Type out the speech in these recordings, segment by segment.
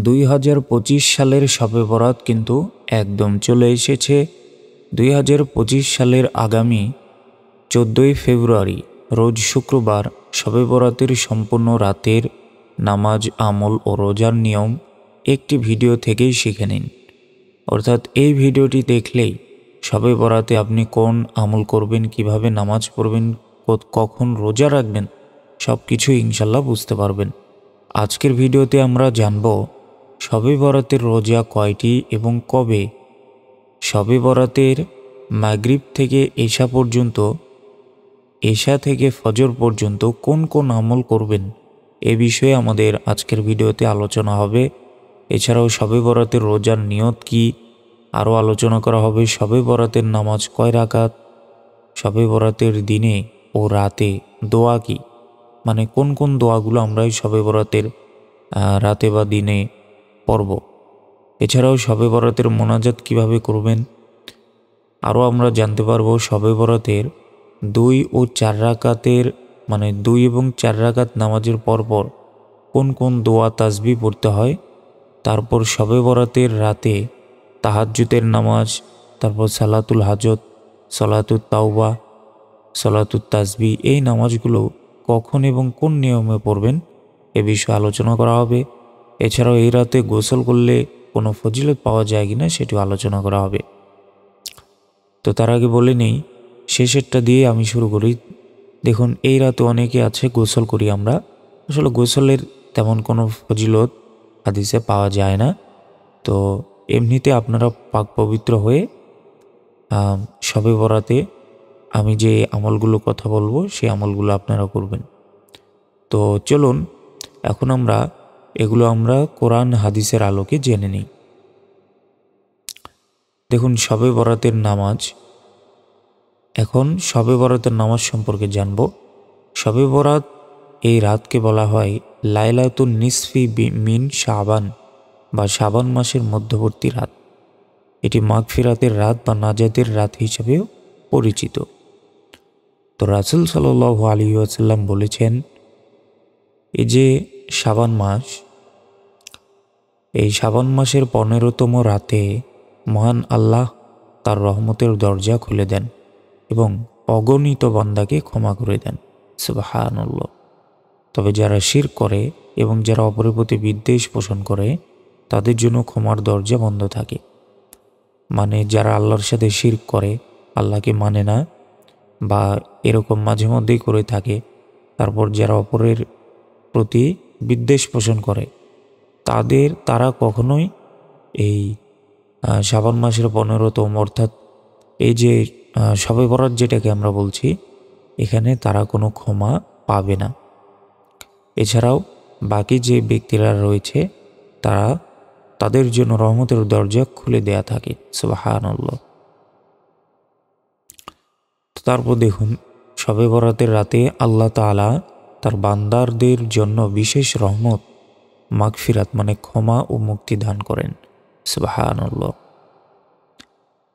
2025 সালের শবে বরাত কিন্তু একদম চলে এসেছে। 2025 সালের আগামী 14ই ফেব্রুয়ারি রোজ শুক্রবার শবে বরাতের সম্পূর্ণ রাতের নামাজ, আমল ও রোজার নিয়ম একটি ভিডিও থেকেই শিখে নিন। অর্থাৎ এই ভিডিওটি দেখলেই শবে বরাতে আপনি কোন আমল করবেন, কিভাবে নামাজ পড়বেন, কখন রোজা রাখবেন, সব কিছু ইনশাল্লাহ বুঝতে পারবেন। আজকের ভিডিওতে আমরা জানব শবে বরাতের রোজা কয়টি এবং কবে, শবে বরাতের মাগরিব থেকে এশা পর্যন্ত, এশা থেকে ফজর পর্যন্ত কোন কোন আমল করবেন, এ বিষয়ে আমাদের আজকের ভিডিওতে আলোচনা হবে। এছাড়াও শবে বরাতের রোজার নিয়ত কি আরও আলোচনা করা হবে। শবে বরাতের নামাজ কয় রাকাত, শবে বরাতের দিনে ও রাতে দোয়া কি, মানে কোন কোন দোয়াগুলো আমরা এই শবে বরাতের রাতে বা দিনে পড়ব। এছাড়াও শবে বরাতের মোনাজাত কিভাবে করবেন আরও আমরা জানতে পারবো। শবে বরাতের 2 ও 4 রাকাতের মানে 2 এবং 4 রাকাত নামাজের পরপর কোন কোন দোয়া তাসবিহ পড়তে হয়। তারপর শবে বরাতের রাতে তাহাজ্জুদের নামাজ, তারপর সালাতুল হাজত, সলাতুত তাওবা, সলাতুত তাসবিহ, এই নামাজগুলো কখন এবং কোন নিয়মে পড়বেন এ বিষয়ে আলোচনা করা হবে। এছাড়াও এই রাতে গোসল করলে কোনো ফজিলত পাওয়া যায় কিনা সেটিও আলোচনা করা হবে। তো তার আগে বলে নেই, শেষেরটা দিয়ে আমি শুরু করি। দেখুন, এই রাতে অনেকে আছে গোসল করি আমরা, আসলে গোসলের তেমন কোনো ফজিলত হাদিসে পাওয়া যায় না। তো এমনিতে আপনারা পাক পবিত্র হয়ে শবে বরাতে আমি যে আমলগুলো কথা বলবো সেই আমলগুলো আপনারা করবেন। তো চলুন এখন এগুলো আমরা কোরআন হাদিসের আলোকে জেনে নিই। দেখুন, শবে বরাতের নামাজ, এখন শবে বরাতের নামাজ সম্পর্কে জানব। শবে বরাত এই রাতকে বলা হয় লাইলাতুন নিসফি মিন শাবান বা শাবান মাসের মধ্যবর্তী রাত। এটি মাগফিরাতের রাত বা নাজাতের রাত হিসেবেও পরিচিত। তো রাসূল সাল্লাল্লাহু আলাইহি ওয়াসাল্লাম বলেছেন, এই যে শাবান মাস, এই শাবান মাসের 15তম রাতে মহান আল্লাহ তার রহমতের দরজা খুলে দেন এবং অগণিত বান্দাকে ক্ষমা করে দেন। সুবহানাল্লাহ। তবে যারা শিরক করে এবং যারা অপরের প্রতি বিদ্বেষ পোষণ করে তাদের জন্য ক্ষমার দরজা বন্ধ থাকে। মানে যারা আল্লাহর সাথে শিরক করে, আল্লাহকে মানে না বা এরকম মাঝে মধ্যেই করে থাকে, তারপর যারা অপরের প্রতি বিদ্বেষ পোষণ করে তারা কখনোই এই শাবান মাসের 15তম অর্থাৎ এই যে শবে বরাত যেটাকে আমরা বলছি, এখানে তারা কোনো ক্ষমা পাবে না। এছাড়াও বাকি যে ব্যক্তিরা রয়েছে তাদের জন্য রহমতের দরজা খুলে দেয়া থাকে। সুবহানাল্লাহ। তারপর দেখুন, শবে বরাতের রাতে আল্লাহ তাআলা তার বান্দারদের জন্য বিশেষ রহমত, মাগফিরাত মানে ক্ষমা ও মুক্তি দান করেন। সুবহানাল্লাহ।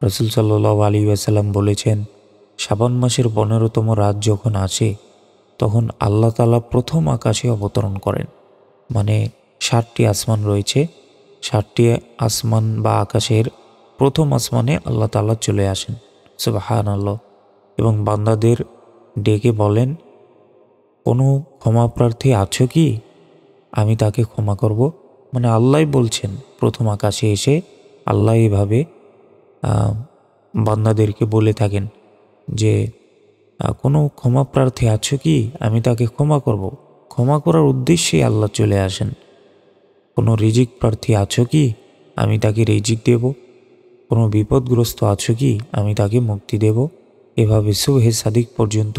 রাসূল সাল্লাল্লাহু আলাইহি ওয়াসাল্লাম বলেছেন, শাবান মাসের 15তম রাত যখন আসে তখন আল্লাহ তাআলা প্রথম আকাশে অবতরণ করেন। মানে 7টি আসমান রয়েছে, 7টি আসমান বা আকাশের প্রথম আসমানে আল্লাহ তাআলা চলে আসেন। সুবহানাল্লাহ। এবং বান্দাদের ডেকে বলেন, কোনো ক্ষমা প্রার্থী আছো কি, আমি তাকে ক্ষমা করব। মানে আল্লাহই বলছেন প্রথম আকাশে এসে, আল্লাহ এভাবে বান্দাদেরকে বলে থাকেন যে কোনো ক্ষমা প্রার্থী আছো কি, আমি তাকে ক্ষমা করব। ক্ষমা করার উদ্দেশ্যে আল্লাহ চলে আসেন। কোনো রিজিক প্রার্থী আছো কি, আমি তাকে রিজিক দেব। কোনো বিপদগ্রস্ত আছো কি, আমি তাকে মুক্তি দেব। এভাবে সুবহে সাদিক পর্যন্ত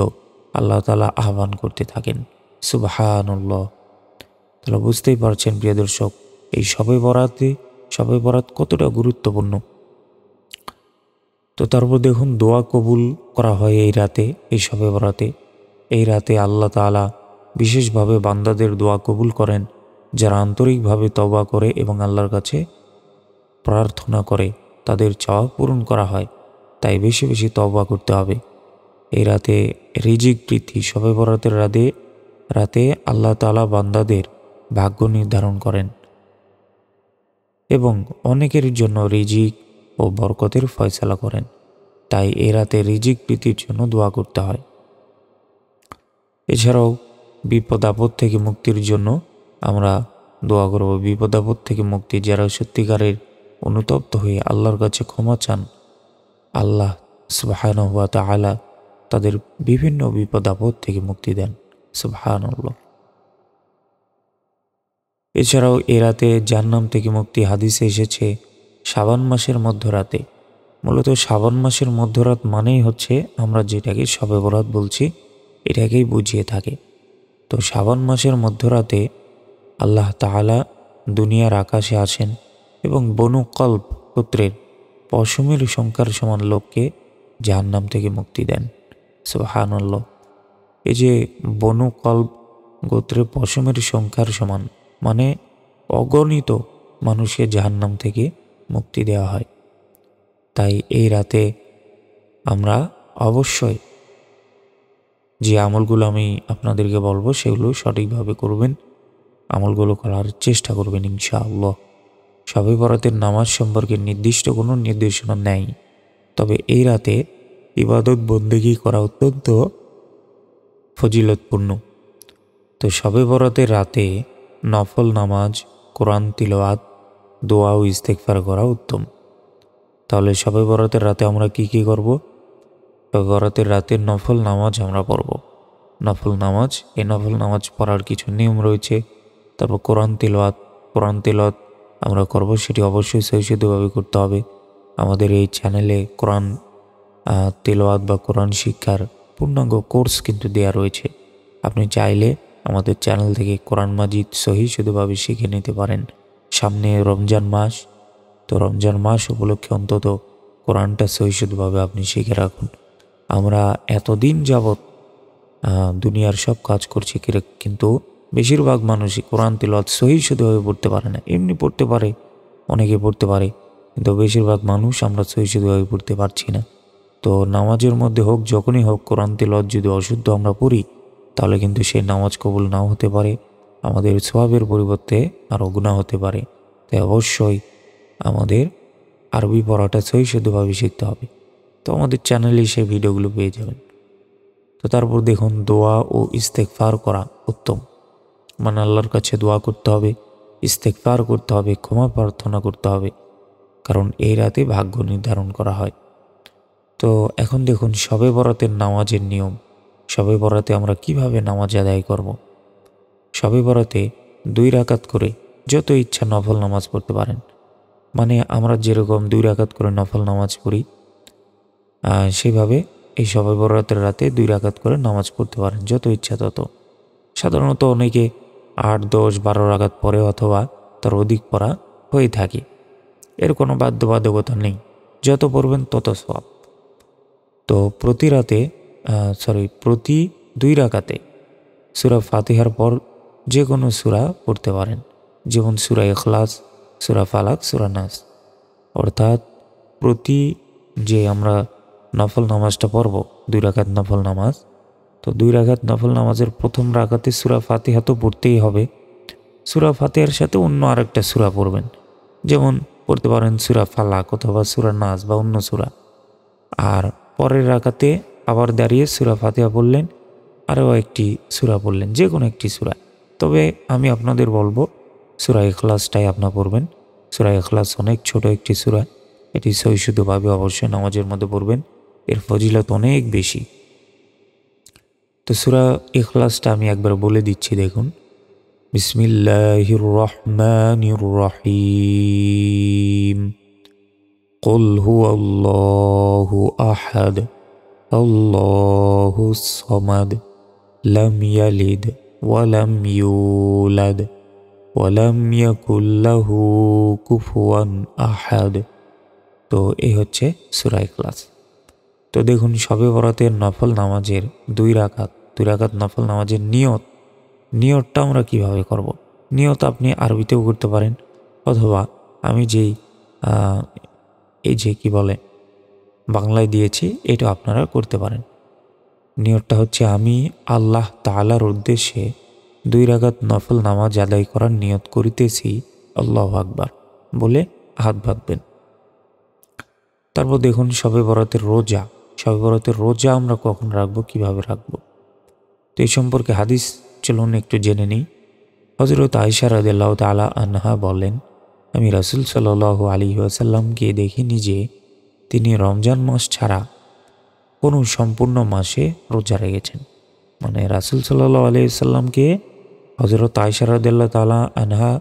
আল্লাহ তাআলা আহ্বান করতে থাকেন। সুবহানাল্লাহ। তাহলে বুঝতেই পারছেন প্রিয় দর্শক, এই শবে বরাত কতটা গুরুত্বপূর্ণ। তো তারপর দেখুন, দোয়া কবুল করা হয় এই রাতে, এই শবে বরাতে। এই রাতে আল্লাহ তাআলা বিশেষভাবে বান্দাদের দোয়া কবুল করেন যারা আন্তরিকভাবে তওবা করে এবং আল্লাহর কাছে প্রার্থনা করে তাদের চাওয়া পূরণ করা হয়। তাই বেশি বেশি তওবা করতে হবে। এই রাতে রিজিক বৃদ্ধি, শবে বরাতের রাতে আল্লাহ তাআলা বান্দাদের ভাগ্য নির্ধারণ করেন। এবং অনেকের জন্য রিজিক ও বরকতের ফয়সালা করেন। তাই এ রাতে রিজিক প্রীতির জন্য দোয়া করতে হয়। এছাড়াও বিপদ আপদ থেকে মুক্তির জন্য আমরা দোয়া করব। বিপদ আপদ থেকে মুক্তি, যারা সত্যিকারের অনুতপ্ত হয়ে আল্লাহর কাছে ক্ষমা চান, আল্লাহ সুবহানাহু ওয়া তাআলা তাদের বিভিন্ন বিপদ আপদ থেকে মুক্তি দেন। সুবহানাল্লাহ। এছাড়াও এ রাতে জাহান্নাম থেকে মুক্তি হাদিসে এসেছে শাবান মাসের মধ্যরাতে। মূলত শাবান মাসের মধ্যরাত মানেই হচ্ছে আমরা যেটাকে শবে বরাত বলছি, এটাকেই বুঝিয়ে থাকে। তো শাবান মাসের মধ্যরাতে আল্লাহ তাআলা দুনিয়ার আকাশে আসেন এবং বনু কলব গোত্রের পশমের সংখ্যার সমান লোককে জাহান্নাম থেকে মুক্তি দেন। সুবহানাল্লাহ। এই যে বনু কলব গোত্রের পশমের সংখ্যার সমান মানে অগণিত মানুষকে জাহান্নাম থেকে মুক্তি দেওয়া হয়। তাই এই রাতে আমরা অবশ্যই যে আমলগুলো আমি আপনাদেরকে বলবো সেগুলো সঠিকভাবে করবেন, আমলগুলো করার চেষ্টা করবেন ইনশাআল্লাহ। শবে বরাতের নামাজ সম্পর্কে নির্দিষ্ট কোনো নির্দেশনা নেই, তবে এই রাতে ইবাদত বন্দেগী করা অত্যন্ত ফজিলতপূর্ণ। তো শবে বরাতের রাতে নফল নামাজ, কোরআন তিলাওয়াত, দোয়া ও ইস্তেগফার করা উত্তম। তাহলে শবে বরাতের রাতে আমরা কি করব? শবে বরাতের রাতে নফল নামাজ আমরা পড়ব। নফল নামাজ, এই নফল নামাজ পড়ার কিছু নিয়ম রয়েছে। তারপর কোরআন তিলাওয়াত আমরা করব, সেটি অবশ্যই সহিষ্ণুভাবে করতে হবে। আমাদের এই চ্যানেলে কোরআন তিলাওয়াত বা কোরআন শিক্ষার পূর্ণাঙ্গ কোর্স কিন্তু দেওয়া রয়েছে। আপনি চাইলে আমাদের চ্যানেল থেকে কোরআন মাজিদ সহিষ্ণুভাবে শিখে নিতে পারেন। সামনে রমজান মাস, তো রমজান মাস উপলক্ষে অন্তত কোরআনটা সহিষ্ণুভাবে আপনি শিখে রাখুন। আমরা এতদিন যাবৎ দুনিয়ার সব কাজ করছি, কিন্তু বেশিরভাগ মানুষই কোরআন তিলাওয়াত সহিষ্ণুভাবে পড়তে পারে না। এমনি পড়তে পারে, অনেকে পড়তে পারে, কিন্তু বেশিরভাগ মানুষ আমরা সহিষ্ণুভাবে পড়তে পারছি না। তো নামাজের মধ্যে হোক, যখনই হোক, কোরআন তিলাওয়াত যদি অশুদ্ধ আমরা পড়ি, তাহলে কিন্তু সেই নামাজ কবুল নাও হতে পারে, আমাদের সওয়াবের পরিবর্তে আরও গুনাহ হতে পারে। তাই অবশ্যই আমাদের আরবি পড়াটা সহিষ্ণুভাবে শিখতে হবে। তো আমাদের চ্যানেলে সেই ভিডিওগুলো পেয়ে যাবেন। তো তারপর দেখুন, দোয়া ও ইস্তেগফার করা উত্তম। মানে আল্লাহর কাছে দোয়া করতে হবে, ইস্তেগফার করতে হবে, ক্ষমা প্রার্থনা করতে হবে, কারণ এই রাতে ভাগ্য নির্ধারণ করা হয়। তো এখন দেখুন শবে বরাতের নামাজের নিয়ম। শবে বরাতে আমরা কিভাবে নামাজ আদায় করব। শবে বরাতে 2 রাকাত করে যত ইচ্ছা নফল নামাজ পড়তে পারেন। মানে আমরা যেরকম 2 রাকাত করে নফল নামাজ পড়ি, সেভাবে এই শবে বরাতের রাতে 2 রাকাত করে নামাজ পড়তে পারেন, যত ইচ্ছা তত। সাধারণত অনেকে 8, 10, 12 রাকাত পরে অথবা তার অধিক পড়া হয়ে থাকে। এর কোনো বাধ্যবাধকতা নেই, যত পড়বেন তত সওয়াব। তো প্রতি 2 রাকাতে সূরা ফাতিহার পর যে কোনো সূরা পড়তে পারেন, যেমন সূরা ইখলাস, সূরা ফালাক, সূরা নাস। অর্থাৎ প্রতি যে আমরা নফল নামাজটা পড়ব, 2 রাকাত নফল নামাজ, তো 2 রাকাত নফল নামাজের প্রথম রাকাতে সূরা ফাতিহা তো পড়তেই হবে। সূরা ফাতিহার সাথে অন্য আরেকটা সূরা পড়বেন, যেমন পড়তে পারেন সূরা ফালাক অথবা সূরা নাস বা অন্য সূরা। আর পরের রাকাতে আবার দাঁড়িয়ে সূরা ফাতিহা পড়লেন, আরও একটি সূরা পড়লেন, যে কোনো একটি সূরা। তবে আমি আপনাদের বলবো সূরা ইখলাসটাই আপনারা পড়বেন। সূরা ইখলাস অনেক ছোট একটি সূরা, এটি সহিষ্ণুভাবে অবশ্যই নামাজের মধ্যে পড়বেন, এর ফজিলত অনেক বেশি। তো সূরা ইখলাসটা আমি একবার বলে দিচ্ছি, দেখুন। বিসমিল্লাহির রহমানির রহিম। কুল হুয়াল্লাহু আহাদ, আল্লাহুস সামাদ, লাম ইয়ালিদ ওয়া লাম ইউলাদ ওয়া লাম ইয়াকুল লাহু কুফুয়ান আহাদ। তো এই হচ্ছে সূরা ইখলাস। তো দেখুন শবে বরাতের নফল নামাজের 2 রাকাত নফল নামাজের নিয়তটা আমরা কিভাবে করব। নিয়ত আপনি আরবিতেও করতে পারেন, অথবা আমি এই যে বাংলায় দিয়েছি, এটা আপনারা করতে পারেন। নিয়তটা হচ্ছে, আমি আল্লাহ তাআলার উদ্দেশ্যে 2 রাকাত নফল নামাজ আদায় করার নিয়ত করিতেছি। আল্লাহু আকবার। বলে হাত বাঁধবেন। তারপর দেখুন শবে বরাতের রোজা। শবে বরাতের রোজা আমরা কখন রাখবো, কিভাবে রাখবো, তো এই সম্পর্কে হাদিস চলুন একটু জেনে নিই। হযরত আয়েশা রাদিয়াল্লাহু তাআলা আনহা বলেন, আমি রাসূল সাল্লাল্লাহু আলাইহি ওয়াসাল্লামকে দেখিনি যে তিনি রমজান মাস ছাড়া কোনো সম্পূর্ণ মাসে রোজা রেখেছেন। মানে রাসূল সাল্লাল্লাহু আলাইহি ওয়াসাল্লামকে হযরত আয়েশা রাদিয়াল্লাহু তাআলা আনহা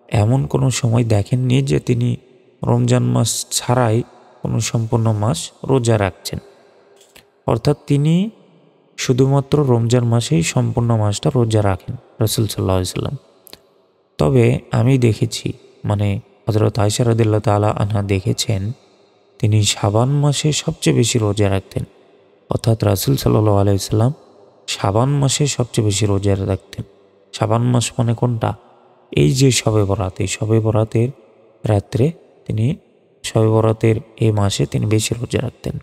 এমন কোনো সময় দেখেননি যে তিনি রমজান মাস ছাড়াই কোনো সম্পূর্ণ মাস রোজা রাখছেন। অর্থাৎ তিনি শুধুমাত্র রমজান মাসেই সম্পূর্ণ মাসটা রোজা রাখেন রাসূল সাল্লাল্লাহু আলাইহি ওয়াসাল্লাম। তবে আমি দেখেছি, মানে হযরত আয়েশা রাদিয়াল্লাহু তাআলা আনহা দেখেছেন তিনি শাবান মাসে সবচেয়ে বেশি রোজা রাখতেন। অর্থাৎ রাসূল সাল্লাল্লাহু আলাইহি ওয়াসাল্লাম শাবান মাসে সবচেয়ে বেশি রোজা রাখতেন। শাবান মাস মানে কোনটা? এই যে শবে বরাত, এই শবে বরাতের রাত্রে তিনি, শবে বরাতের এই মাসে তিনি বেশি রোজা রাখতেন।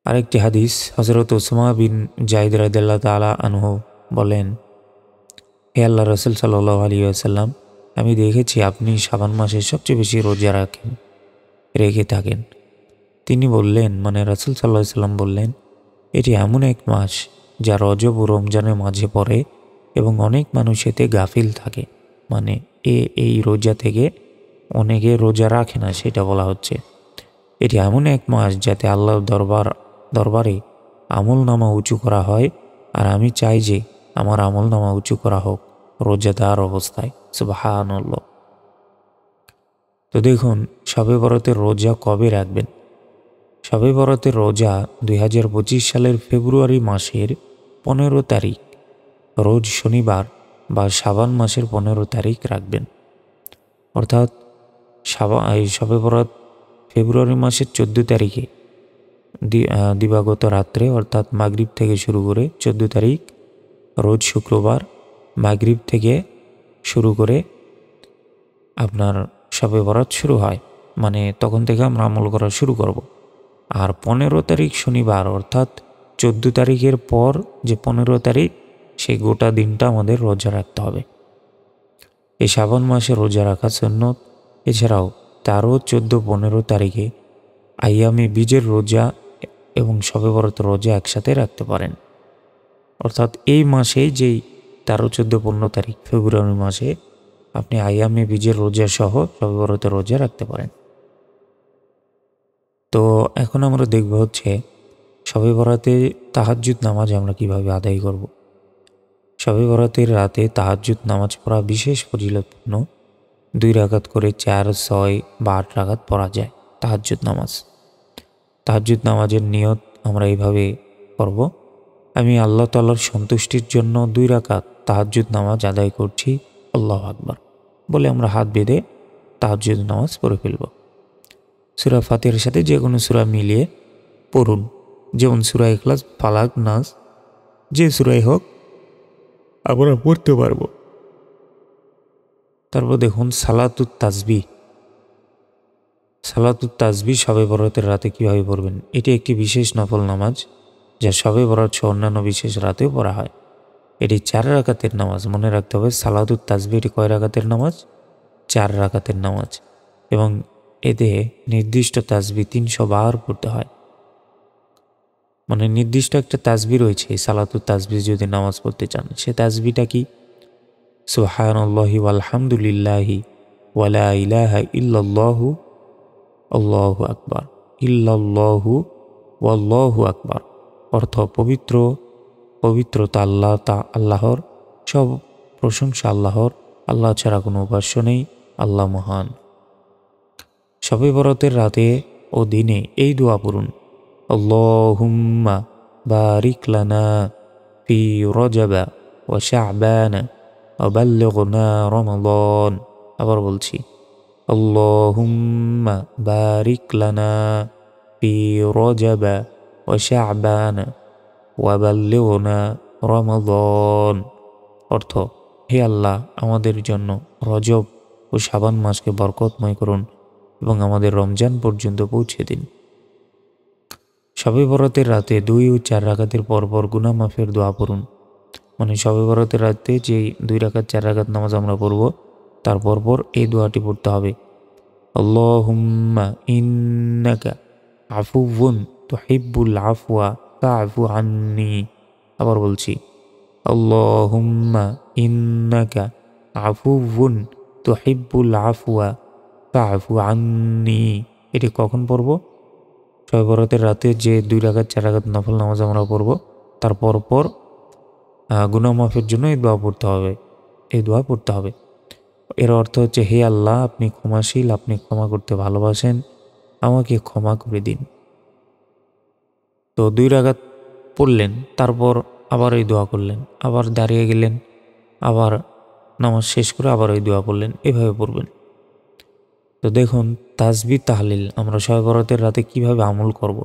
আরেকটি হাদিস, হযরত উসামা বিন যায়েদ রাদিয়াল্লাহু তাআলা আনহু বলেন, হে আল্লাহর রাসূল সাল্লাল্লাহু আলাইহি ওয়াসাল্লাম, আমি দেখেছি আপনি শাবান মাসে সবচেয়ে বেশি রোজা রেখে থাকেন। তিনি বললেন, মানে রাসূল সাল্লাল্লাহু আলাইহি ওয়াসাল্লাম বললেন, এটি এমন এক মাস যা রজব ও রমজানের মাঝে পড়ে এবং অনেক মানুষ এতে গাফিল থাকে। মানে এই রোজা থেকে অনেকে রোজা রাখে না, সেটা বলা হচ্ছে। এটি এমন এক মাস যাতে আল্লাহর দরবারে আমল নামা উঁচু করা হয়, আর আমি চাই যে আমার আমল নামা উঁচু করা হোক রোজাদার অবস্থায়। সুবহানাল্লাহ। তো দেখুন শবে বরাতের রোজা কবে রাখবেন। শবে বরাতের রোজা 2025 সালের ফেব্রুয়ারি মাসের 15 তারিখ রোজ শনিবার বা শাবান মাসের 15 তারিখ রাখবেন। অর্থাৎ শবে বরাত ফেব্রুয়ারি মাসের 14 তারিখে দিবাগত রাত্রে, অর্থাৎ মাগরিব থেকে শুরু করে 14 তারিখ রোজ শুক্রবার মাগরিব থেকে শুরু করে আপনার শবে বরাত শুরু হয়। মানে তখন থেকে আমরা আমল করা শুরু করব। আর 15 তারিখ শনিবার, অর্থাৎ 14 তারিখের পর যে 15 তারিখ, সেই গোটা দিনটা আমাদের রোজা রাখতে হবে। এই শাবান মাসে রোজা রাখা সুন্নত। এছাড়াও 13, 14, 15 তারিখে আইয়ামে বীজের রোজা এবং শবে বরাতের রোজা একসাথে রাখতে পারেন। অর্থাৎ এই মাসে যেই 13, 14, 15 তারিখ ফেব্রুয়ারি মাসে আপনি আইয়ামে বীজের রোজা সহ শবে বরাতের রোজা রাখতে পারেন। তো এখন আমরা দেখব হচ্ছে শবে বরাতে তাহাজ্জুদ নামাজ আমরা কিভাবে আদায় করব। শবে বরাতের রাতে তাহাজ্জুদ নামাজ পড়া বিশেষ ফজিলতপূর্ণ। 2 রাকাত করে 4, 6 বা 8 রাকাত পড়া যায় তাহাজ্জুদ নামাজ। তাহাজ্জুদ নামাজের নিয়ত আমরা এইভাবে করব, আমি আল্লাহ তাআলার সন্তুষ্টির জন্য 2 রাকাত তাহাজ্জুদ নামাজ আদায় করছি, আল্লাহু আকবার বলে আমরা হাত বেঁধে তাহাজ্জুদ নামাজ পড়ে ফেলব। সূরা ফাতিহার সাথে যে কোনো সূরা মিলিয়ে পড়ুন, যেমন সূরা ইখলাস, ফালাক, নাস, যে সূরাই হোক আমরা পড়তে পারবো। তারপর দেখুন সালাতুত তাসবিহ। সালাতুত তাসবিহ শবে বরাতের রাতে কীভাবে পড়বেন। এটি একটি বিশেষ নফল নামাজ যা শবে বরাত সহ অন্যান্য বিশেষ রাতেও পড়া হয়। এটি 4 রাকাতের নামাজ। মনে রাখতে হবে সালাতুত তাসবিহ এটি কয় রাকাতের নামাজ? 4 রাকাতের নামাজ। এবং এতে নির্দিষ্ট তাসবিহ 300 বার পড়তে হয়। মানে নির্দিষ্ট একটা তাসবিহ রয়েছে সালাতুত তাসবিহ যদি নামাজ পড়তে চান। সে তাসবিহটা কি? সুবহানাল্লাহি ওয়ালহামদুলিল্লাহি ওয়ালা ইলাহা ইল্লাল্লাহু আল্লাহু আকবার, ইল্লাল্লাহু ওয়াল্লাহু আকবার। অর্থ পবিত্রতা আল্লাহর, সব প্রশংসা আল্লাহর, আল্লাহ ছাড়া কোনো উপাস্য নেই, আল্লাহ মহান। শবে বরাতের রাতে ও দিনে এই দোয়া পড়ুন, আল্লাহুম্মা বারিক লানা ফি রজবা ওয়া শাবানা ওয়া বাল্লিগনা রমাদান। আবার বলছি, আল্লাহুম্মা বারিক লানা ফি রজবা ওয়া শাবানা ওয়া বাল্লিগনা রমাদান। অর্থ, হে আল্লাহ, আমাদের জন্য রজব ও শাবান মাসকে বরকতময় করুন এবং আমাদের রমজান পর্যন্ত পৌঁছে দিন। শবে বরাতের রাতে 2 ও 4 রাকাতের পরপর গুনাহ মাফের দোয়া পড়ুন। মানে শবে বরাতের রাতে যে 2 রাকাত 4 রাকাত নামাজ আমরা পড়ব, তারপর পর এই দোয়াটি পড়তে হবে, আল্লাহুম্মা ইন্নাকা আফুউন তুহিব্বুল আফওয়া ফা'ফু আন্নি। আবার বলছি, আল্লাহুম্মা ইন্নাকা আফুউন তুহিব্বুল আফওয়া ফা'ফু আন্নি। এটি কখন পড়ব? শবে বরাতের রাতে যে 2 রাকাত 4 রাকাত নফল নামাজ আমরা পড়ব, তারপর পর গুনাহ মাফের জন্য এই দোয়া পড়তে হবে। এই দোয়া পড়তে হবে। এর অর্থ হচ্ছে, হে আল্লাহ, আপনি ক্ষমাশীল, আপনি ক্ষমা করতে ভালোবাসেন, আমাকে ক্ষমা করে দিন। তো 2 রাকাত পড়লেন, তারপর আবার এই দোয়া করলেন, আবার দাঁড়িয়ে গেলেন, আবার নামাজ শেষ করে আবার ওই দোয়া পড়লেন, এভাবে পড়বেন। তো দেখুন, তাসবিহ তাহলিল আমরা শবে বরাতের রাতে কিভাবে আমল করব।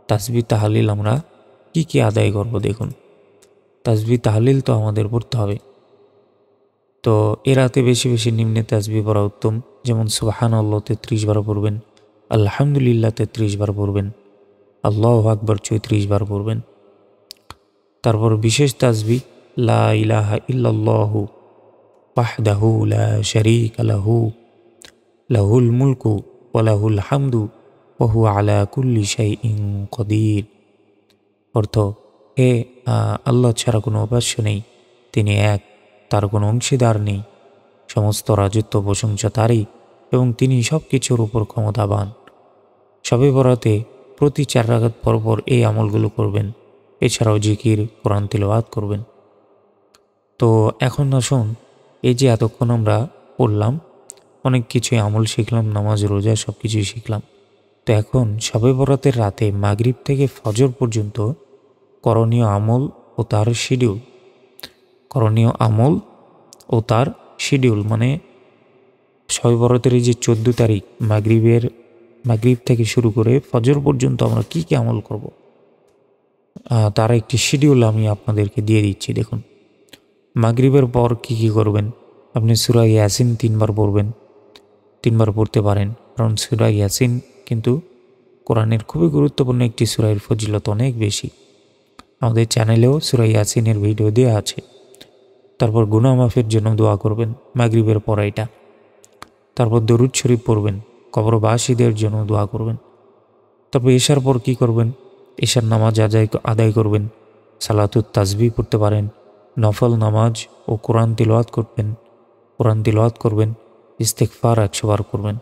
তাসবিহ তাহলিল আমরা কি আদায় করব। দেখুন, তাসবিহ তাহলিল তো আমাদের পড়তে হবে। তো এ রাতে বেশি বেশি নিম্নে তাসবিহ পড়া উত্তম। যেমন সুবহানাল্লাহ 33 বার পড়বেন, আলহামদুলিল্লাহ 33 বার পড়বেন, আল্লাহু আকবার 34 বার পড়বেন। তারপর বিশেষ তাসবিহ লা ইলাহা ইল্লাল্লাহু ওয়াহদাহু লা শারীকা লাহু লাহুল মুলকু ওয়া লাহুল হামদু ওয়া হুয়া আলা কুল্লি শাইইন কদির। অর্থ, হে আল্লাহ ছাড়া কোনো উপাস্য নেই, তিনি এক, তার কোনো অংশীদার নেই, সমস্ত রাজত্ব প্রশংসা তারই, এবং তিনি সব কিছুর উপর ক্ষমতাবান। শবে বরাতে প্রতি 4 রাকাত পরপর এই আমলগুলো করবেন। এছাড়াও জিকির, কোরআন তিলাওয়াত করবেন। তো এখন আসুন, এই যে এতক্ষণ আমরা পড়লাম, অনেক কিছুই আমল শিখলাম, নামাজ রোজা সব কিছুই শিখলাম। তো এখন শবে বরাতের রাতে মাগরিব থেকে ফজর পর্যন্ত করণীয় আমল ও তার শিডিউল। করণীয় আমল ও তার শিডিউল মানে শবে বরাতের এই যে 14 তারিখ মাগরিব থেকে শুরু করে ফজর পর্যন্ত আমরা কি আমল করব, তার একটি শিডিউল আমি আপনাদেরকে দিয়ে দিচ্ছি। দেখুন, মাগরিবের পর কি করবেন। আপনি সূরা ইয়াসিন 3 বার পড়বেন, 3 বার পড়তে পারেন, কারণ সূরা ইয়াসিন কিন্তু কোরআনের খুবই গুরুত্বপূর্ণ একটি সূরা, এর ফজিলত অনেক বেশি। আমাদের চ্যানেলেও সূরা ইয়াসিনের ভিডিও দেওয়া আছে। তারপর গুনাহ মাফের জন্য দোয়া করবেন মাগরিবের পর এটা। তারপর দরুদ শরীফ পড়বেন, কবরবাসীদের জন্য দোয়া করবেন। তারপর এশার পর কি করবেন, এশার নামাজ আদায় করবেন, সালাতুত তাসবিহ পড়তে পারেন, নফল নামাজ ও কোরআন তিলাওয়াত করবেন, ইস্তেগফার 100 বার করবেন,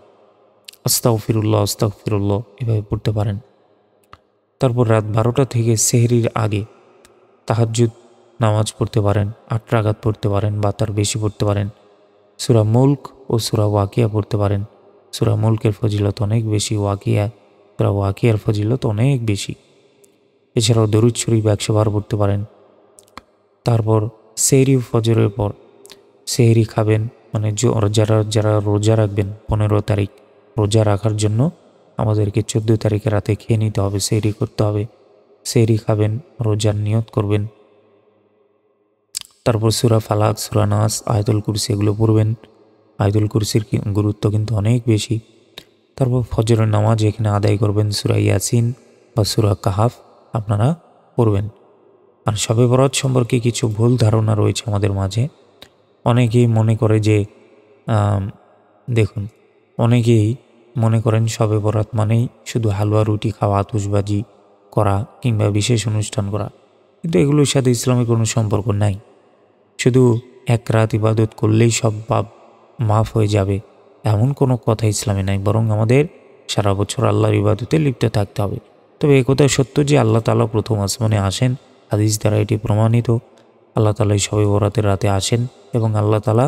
আস্তাগফিরুল্লাহ আস্তাগফিরুল্লাহ এভাবে পড়তে পারেন। তারপর রাত 12টা থেকে সেহরির আগে তাহাজ্জুদ নামাজ পড়তে পারেন, 8 রাকাত পড়তে পারেন বা তার বেশি পড়তে পারেন। সূরা মুলক ও সূরা ওয়াকিয়া পড়তে পারেন। সূরা মুলকের ফজিলত অনেক বেশি, সূরা ওয়াকিয়ার ফজিলত অনেক বেশি। এছাড়াও দরুদ শরীফ 100 বার পড়তে পারেন। তারপর সেহরি ফজরের পর সেহরি খাবেন, মানে যারা রোজা রাখবেন 15 তারিখ রোজা রাখার জন্য আমাদেরকে 14 তারিখে রাতে খেয়ে নিতে হবে, সেহরি করতে হবে। সেহরি খাবেন, রোজার নিয়ত করবেন। তারপর সূরা ফালাক, সূরা নাস, আয়াতুল কুরসি এগুলো পড়বেন। আয়াতুল কুরসির গুরুত্ব কিন্তু অনেক বেশি। তারপর ফজরের নামাজ এখানে আদায় করবেন, সূরা ইয়াসিন বা সূরা কাহাফ আপনারা পড়বেন। আর শবে বরাত সম্পর্কে কিছু ভুল ধারণা রয়েছে আমাদের মাঝে। অনেকেই মনে করে যে দেখুন, অনেকেই মনে করেন শবে বরাত মানেই শুধু হালুয়া রুটি খাওয়া, আতশবাজি করা কিংবা বিশেষ অনুষ্ঠান করা, কিন্তু এগুলোর সাথে ইসলামের কোনো সম্পর্ক নাই। শুধু এক রাত ইবাদত করলেই সব পাপ মাফ হয়ে যাবে এমন কোনো কথা ইসলামে নাই, বরং আমাদের সারা বছর আল্লাহর ইবাদতে লিপ্ত থাকতে হবে। তবে একথা সত্য যে আল্লাহ তাআলা প্রথম আসমানে আসেন, হাদিস দ্বারা এটি প্রমাণিত। আল্লাহ তাআলা এই শবে বরাতের রাতে আসেন এবং আল্লাহ তাআলা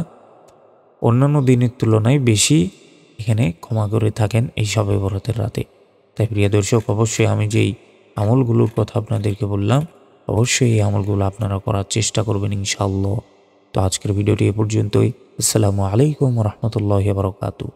অন্যান্য দিনের তুলনায় বেশি এখানে ক্ষমা করে থাকেন এই শবে বরাতের রাতে। তাই প্রিয় দর্শক, অবশ্যই আমি যেই আমলগুলোর কথা আপনাদেরকে বললাম, অবশ্যই এই আমলগুলো আপনারা করার চেষ্টা করবেন ইনশাআল্লাহ। তো আজকের ভিডিওটি এ পর্যন্তই। আসসালামু আলাইকুম ওয়া রাহমাতুল্লাহি ওয়া বারাকাতুহু।